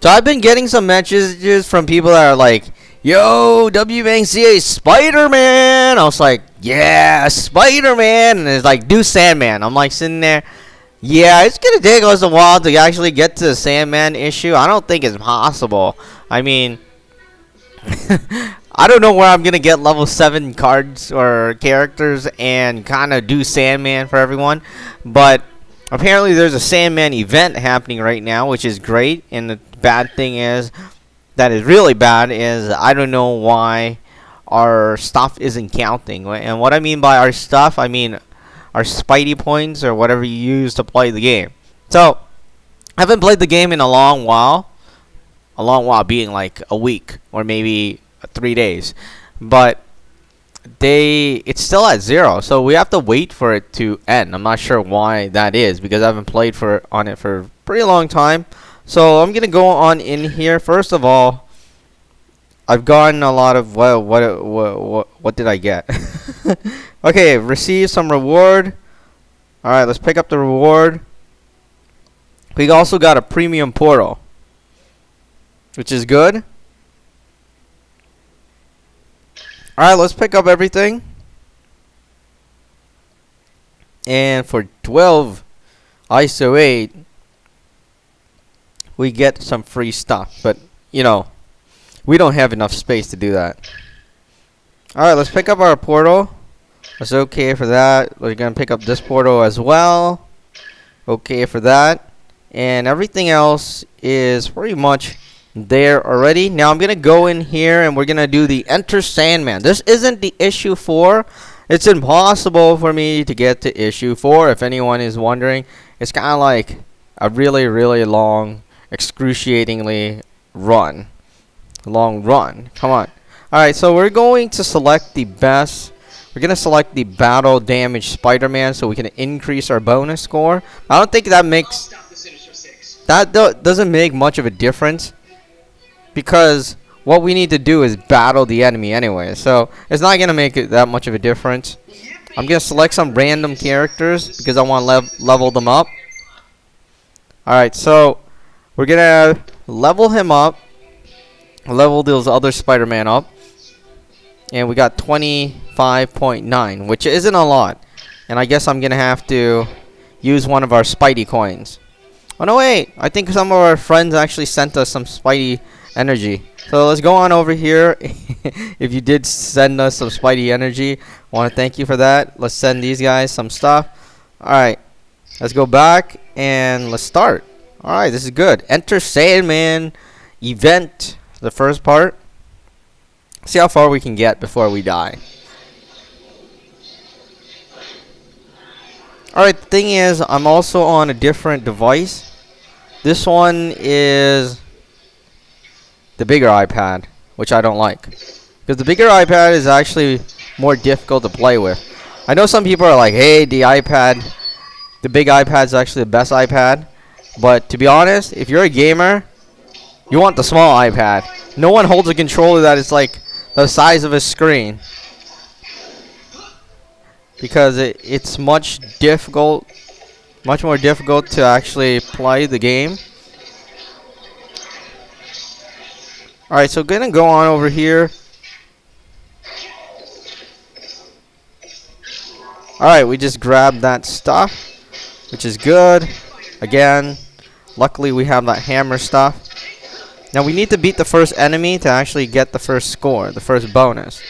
So I've been getting some messages from people that are like, "Yo, WNCA Spider-Man." I was like, "Yeah, Spider-Man," and it's like, "Do Sandman." I'm like sitting there. Yeah, it's gonna take us a while to actually get to the Sandman issue. I don't think it's possible. I mean, I don't know where I'm gonna get level 7 cards or characters and kind of do Sandman for everyone, but apparently there's a Sandman event happening right now, which is great. And the bad thing is, that is really bad, is I don't know why our stuff isn't counting. And what I mean by our stuff, I mean our Spidey points or whatever you use to play the game. So I haven't played the game in a long while. A long while being like a week or maybe 3 days, but it's still at 0, so we have to wait for it to end. I'm not sure why that is, because I haven't played on it for a pretty long time. So I'm gonna go on in here. First of all, I've gotten a lot of what did I get? Okay, receive some reward. All right, let's pick up the reward. We also got a premium portal, which is good. Alright, let's pick up everything. And for 12 ISO 8, we get some free stuff. But, you know, we don't have enough space to do that. Alright, let's pick up our portal. That's okay for that. We're going to pick up this portal as well. Okay for that. And everything else is pretty much there already. Now I'm gonna go in here and we're gonna do the Enter Sandman. This isn't the issue 4. It's impossible for me to get to issue 4, if anyone is wondering. It's kind of like a really long, excruciatingly long run. Come on. Alright, so we're going to select the best. We're gonna select the battle damage Spider-Man so we can increase our bonus score. I don't think that makes doesn't make much of a difference, because what we need to do is battle the enemy anyway, so it's not gonna make it that much of a difference. I'm gonna select some random characters because I want to level them up. Alright, so we're gonna level him up, level those other Spider-Man up, and we got 25.9, which isn't a lot, and I guess I'm gonna have to use one of our Spidey coins. Oh no, wait, I think some of our friends actually sent us some Spidey energy. So let's go on over here. If you did send us some Spidey energy, I want to thank you for that. Let's send these guys some stuff. Alright, let's go back and let's start. Alright, this is good. Enter Sandman event, the first part. See how far we can get before we die. Alright, the thing is, I'm also on a different device. This one is the bigger iPad, which I don't like, because the bigger iPad is actually more difficult to play with. I know some people are like, hey, the big iPad is actually the best iPad, but to be honest, if you're a gamer, you want the small iPad. No one holds a controller that is like the size of a screen, because it's much more difficult to actually play the game. Alright, so gonna go on over here. Alright, we just grabbed that stuff, which is good. Again, luckily we have that hammer stuff. Now we need to beat the first enemy to actually get the first score, the first bonus.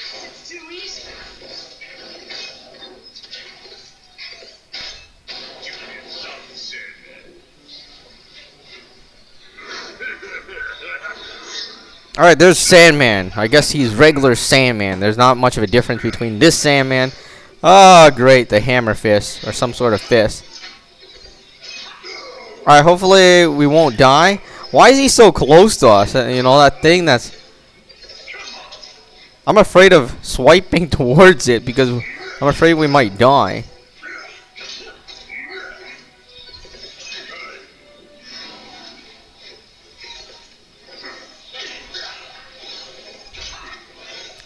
Alright, there's Sandman. I guess he's regular Sandman. There's not much of a difference between this Sandman. Oh, great. The hammer fist, or some sort of fist. Alright, hopefully we won't die. Why is he so close to us? You know, that thing that's... I'm afraid of swiping towards it because I'm afraid we might die.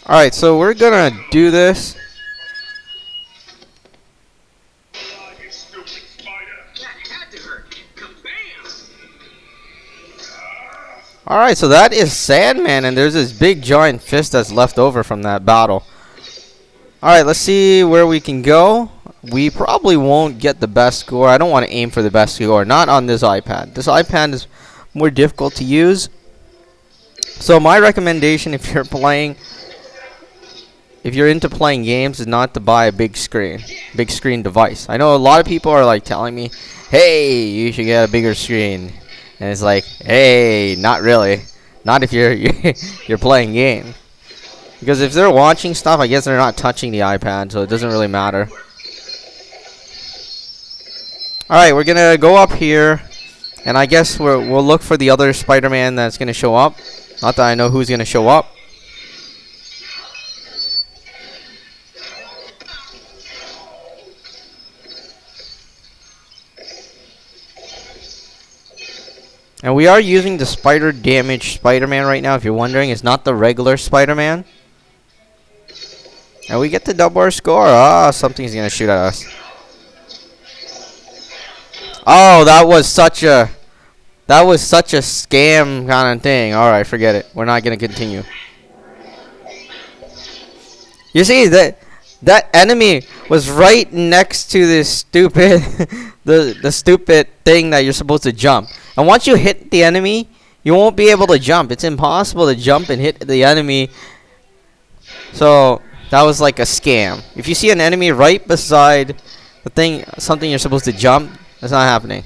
Alright, so we're gonna do this. Alright, so that is Sandman, and there's this big giant fist that's left over from that battle. Alright, let's see where we can go. We probably won't get the best score. I don't want to aim for the best score. Not on this iPad. This iPad is more difficult to use. So my recommendation if you're into playing games is not to buy a big screen device. I know a lot of people are like telling me, hey, you should get a bigger screen. And it's like, hey, not really. Not if you're you're playing games. Because if they're watching stuff, I guess they're not touching the iPad, so it doesn't really matter. Alright, we're gonna go up here, and I guess we'll look for the other Spider-Man that's gonna show up. Not that I know who's gonna show up. And we are using the spider damage Spider-Man right now, if you're wondering. It's not the regular Spider-Man. And we get to double our score. Ah, something's gonna shoot at us. Oh, that was such a scam kind of thing. Alright, forget it. We're not gonna continue. You see that enemy was right next to this stupid the stupid thing that you're supposed to jump. And once you hit the enemy, you won't be able to jump. It's impossible to jump and hit the enemy. So that was like a scam. If you see an enemy right beside the thing, something you're supposed to jump, that's not happening.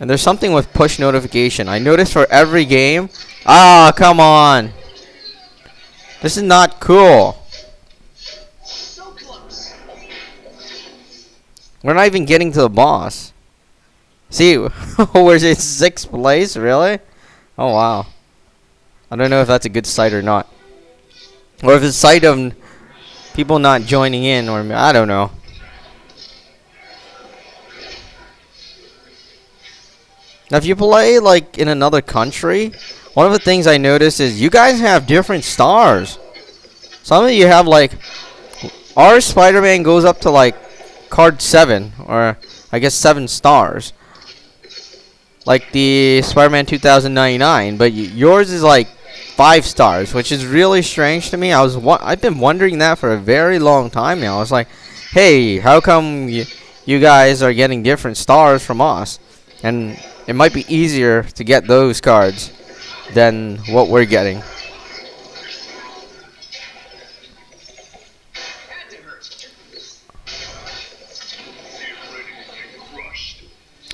And there's something with push notification. I noticed for every game. Ah, come on. This is not cool. We're not even getting to the boss. See, we're in 6th place, really? Oh, wow. I don't know if that's a good sight or not. Or if it's a sight of people not joining in, or I don't know. Now, if you play, like, in another country, one of the things I noticed is you guys have different stars. Some of you have, like, our Spider-Man goes up to, like, card 7, or I guess 7 stars. Like the Spider-Man 2099, but yours is, like, 5 stars, which is really strange to me. I've been wondering that for a very long time now. I was like, hey, how come you guys are getting different stars from us? And it might be easier to get those cards than what we're getting.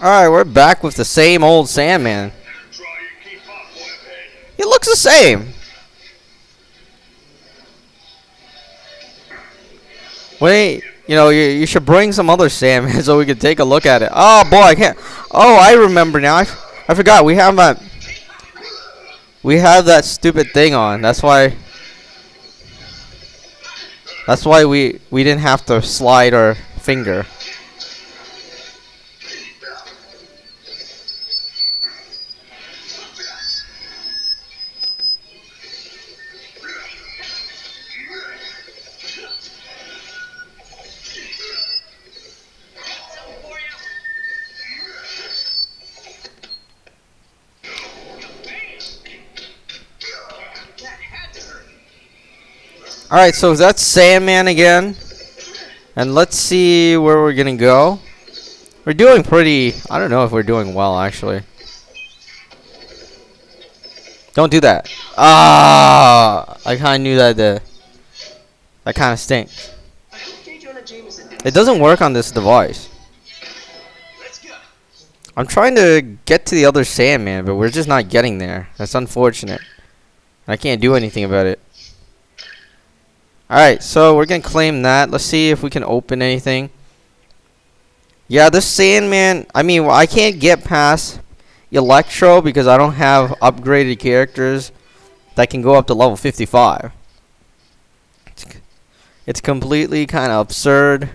Alright, we're back with the same old Sandman. He looks the same. Wait, you should bring some other Sandman so we can take a look at it. Oh boy, I can't. Oh, I remember now. I forgot. We have that stupid thing on. That's why we didn't have to slide our finger. Alright, so that's Sandman again. And let's see where we're gonna go. We're doing pretty... I don't know if we're doing well, actually. Don't do that. Ah! I kinda knew that that kinda stinks. It doesn't work on this device. I'm trying to get to the other Sandman, but we're just not getting there. That's unfortunate. I can't do anything about it. Alright, so we're gonna claim that. Let's see if we can open anything. Yeah, this Sandman, I mean, I can't get past Electro because I don't have upgraded characters that can go up to level 55. It's completely kind of absurd.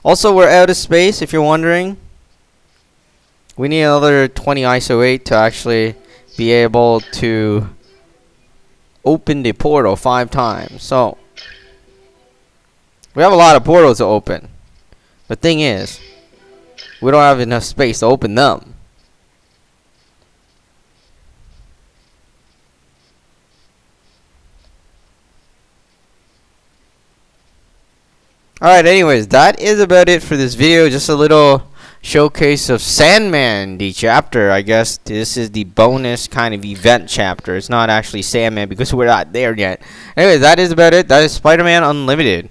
Also, we're out of space, if you're wondering. We need another 20 ISO 8 to actually be able to open the portal 5 times. So we have a lot of portals to open. The thing is, we don't have enough space to open them. Alright, anyways, that is about it for this video. Just a little showcase of Sandman, the chapter. I guess this is the bonus kind of event chapter. It's not actually Sandman because we're not there yet. Anyways, that is about it. That is Spider-Man Unlimited.